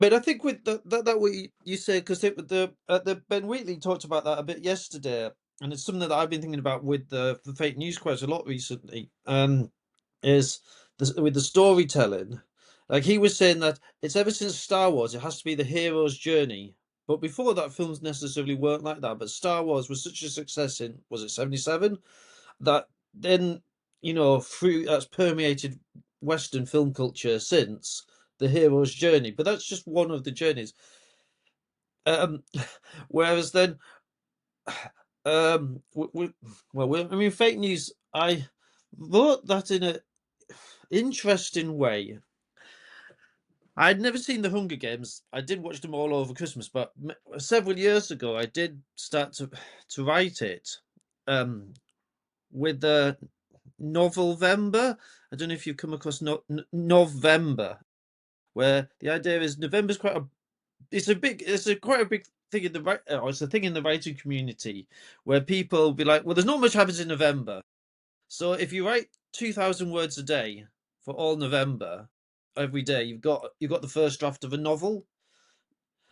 But I think with that what you say, because the Ben Wheatley talked about that a bit yesterday, and it's something that I've been thinking about with the fake news quite a lot recently. Is with the storytelling, like he was saying that it's ever since Star Wars, it has to be the hero's journey. But before that, films necessarily weren't like that. But Star Wars was such a success in, was it 77, that then, through that's permeated Western film culture since, the hero's journey. But that's just one of the journeys. Um, Whereas then, I mean, fake news. I wrote that in a interesting way. I'd never seen the Hunger Games. I did watch them all over Christmas, but several years ago, I did start to write it, with the November. I don't know if you've come across November, where the idea is November's quite a big thing in the or it's a thing in the writing community where people be like, well, there's not much happens in November, so if you write 2,000 words a day for all November, every day you've got the first draft of a novel,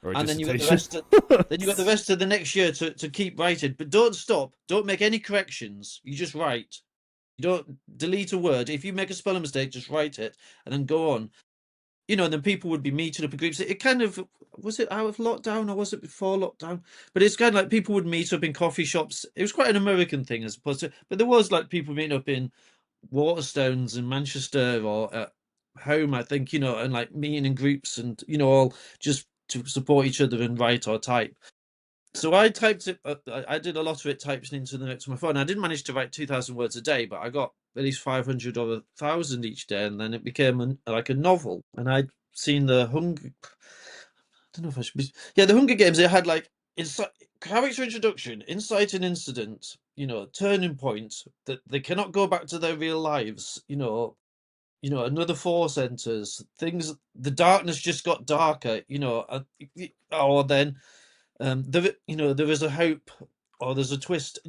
Or a and then dissertation. you got the rest of the next year to keep writing, but don't stop, don't make any corrections, you just write. You don't delete a word. If you make a spelling mistake, just write it and then go on. And then people would be meeting up in groups. It kind of, was it out of lockdown or was it before lockdown? But it's kind of like people would meet up in coffee shops. It was quite an American thing as opposed to, but there was like people meeting up in Waterstones in Manchester or at home, I think, and like meeting in groups and, all just to support each other and write or type. So I typed it. I did a lot of it typing into the notes on my phone. I didn't manage to write 2,000 words a day, but I got at least 500 or 1,000 each day, and then it became like a novel. And I'd seen the Hunger. I don't know if I should be. Yeah, the Hunger Games. It had like character introduction, insight and incident. Turning point that they cannot go back to their real lives. Another force enters. Things. The darkness just got darker. Or then there is a hope or there's a twist.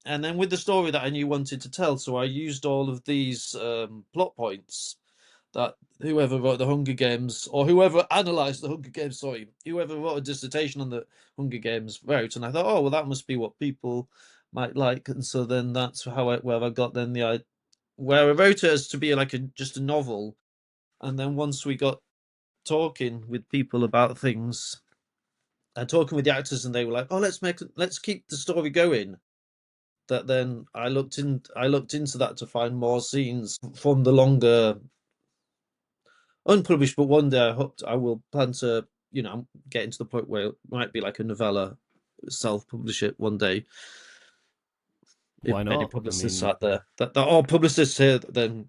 And then with the story that I knew wanted to tell, so I used all of these plot points that whoever wrote the Hunger Games or whoever analysed the Hunger Games, whoever wrote a dissertation on the Hunger Games wrote, and I thought, oh well, that must be what people might like, and so then that's where I got then where I wrote it as to be like just a novel, and then once we got talking with people about things and talking with the actors, and they were like, "Oh, let's keep the story going." That then I looked into that to find more scenes from the longer unpublished. But one day I hope I will plan to, getting to the point where it might be like a novella, self-publish it one day. Why If any not? I publicists mean, out there that are publicists here, then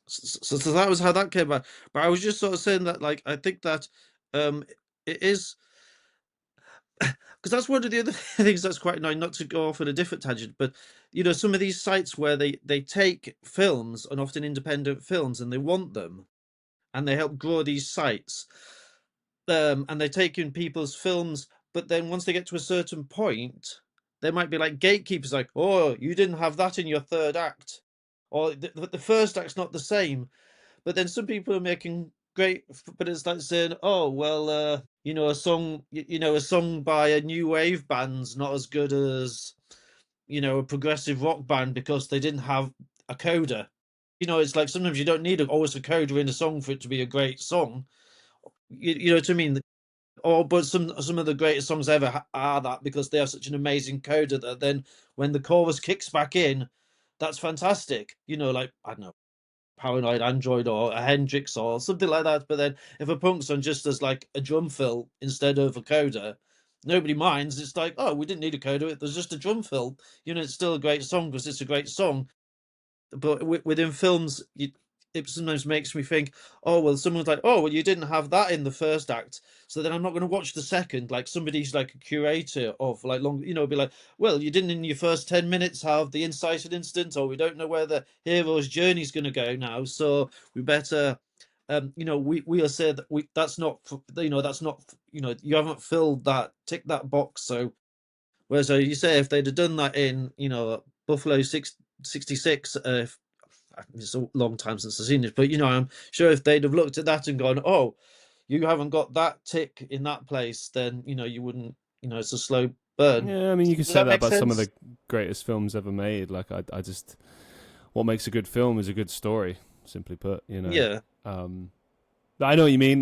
so that was how that came about. But I was just sort of saying that, like, I think that it is, because that's one of the other things that's quite annoying, not to go off on a different tangent, but some of these sites where they take films, and often independent films, and they want them, and they help grow these sites, and they take in people's films, but then once they get to a certain point, there might be like gatekeepers, like, oh, you didn't have that in your third act, or the first act's not the same. But then some people are making great, but it's like saying, oh well, a song by a new wave band's not as good as a progressive rock band because they didn't have a coda. It's like sometimes you don't need always a coda in a song for it to be a great song. You know what I mean? Or but some of the greatest songs ever are that because they have such an amazing coda that then when the chorus kicks back in, that's fantastic. Like, I don't know, Paranoid Android or a Hendrix or something like that. But then if a punk song just does like a drum fill instead of a coda, nobody minds. It's like, oh, we didn't need a coda. There's just a drum fill. It's still a great song because it's a great song. But within films, it sometimes makes me think, oh well, someone's like, oh well, you didn't have that in the first act, so then I'm not going to watch the second. Like somebody's like a curator of like long, be like, well, you didn't in your first 10 minutes have the incited incident, or we don't know where the hero's journey is going to go now, so we better, we'll say that that's not, that's not, you haven't filled that, tick that box. So whereas you say if they'd have done that in, Buffalo 66, it's a long time since I've seen it, but I'm sure if they'd have looked at that and gone, "Oh, you haven't got that tick in that place," then you wouldn't. It's a slow burn. Yeah, I mean, you could Does say that that make about some of sense? the greatest films ever made. Like, I just, what makes a good film is a good story, simply put. Yeah. I know what you mean.